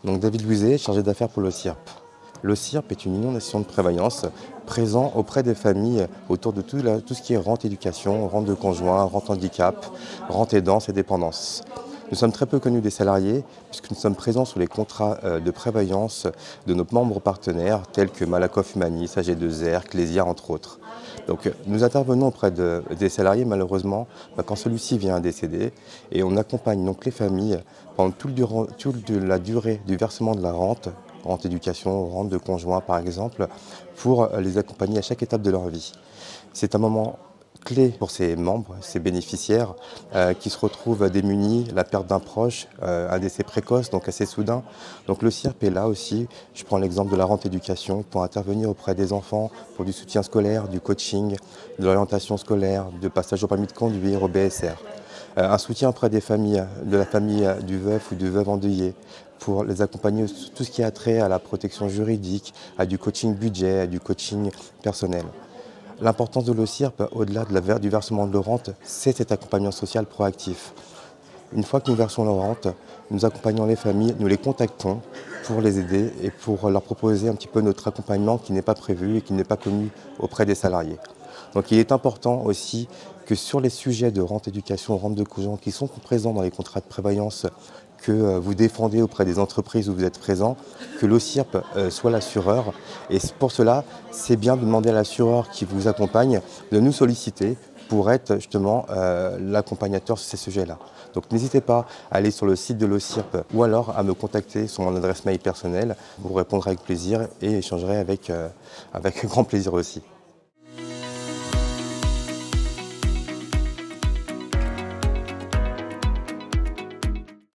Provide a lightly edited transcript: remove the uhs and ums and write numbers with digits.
Donc David Louiset, chargé d'affaires pour l'OSIRP. L'OSIRP est une union nationale de prévoyance présent auprès des familles autour de tout ce qui est rente éducation, rente de conjoint, rente handicap, rente aidance et dépendance. Nous sommes très peu connus des salariés puisque nous sommes présents sur les contrats de prévoyance de nos membres partenaires tels que Malakoff Humanis, AG2R, Clésia entre autres. Donc nous intervenons auprès des salariés malheureusement quand celui-ci vient à décéder et on accompagne donc les familles pendant toute la durée du versement de la rente éducation, rente de conjoint par exemple, pour les accompagner à chaque étape de leur vie. C'est un moment clé pour ces membres, ces bénéficiaires qui se retrouvent démunis, la perte d'un proche, un décès précoce, donc assez soudain. Donc le CIRP est là aussi, je prends l'exemple de la rente éducation, pour intervenir auprès des enfants, pour du soutien scolaire, du coaching, de l'orientation scolaire, de passage au permis de conduire, au BSR. Un soutien auprès des familles, de la famille du veuf ou du veuve endeuillé, pour les accompagner sur tout ce qui a trait à la protection juridique, à du coaching budget, à du coaching personnel. L'importance de l'OSIRP, au-delà du versement de la rente, c'est cet accompagnement social proactif. Une fois que nous versons la rente, nous accompagnons les familles, nous les contactons pour les aider et pour leur proposer un petit peu notre accompagnement qui n'est pas prévu et qui n'est pas connu auprès des salariés. Donc il est important aussi que sur les sujets de rente éducation, rente de conjoint qui sont présents dans les contrats de prévoyance que vous défendez auprès des entreprises où vous êtes présent, que l'OSIRP soit l'assureur. Et pour cela, c'est bien de demander à l'assureur qui vous accompagne de nous solliciter pour être justement l'accompagnateur sur ces sujets-là. Donc n'hésitez pas à aller sur le site de l'OSIRP ou alors à me contacter sur mon adresse mail personnelle. Je vous répondrai avec plaisir et échangerai avec grand plaisir aussi.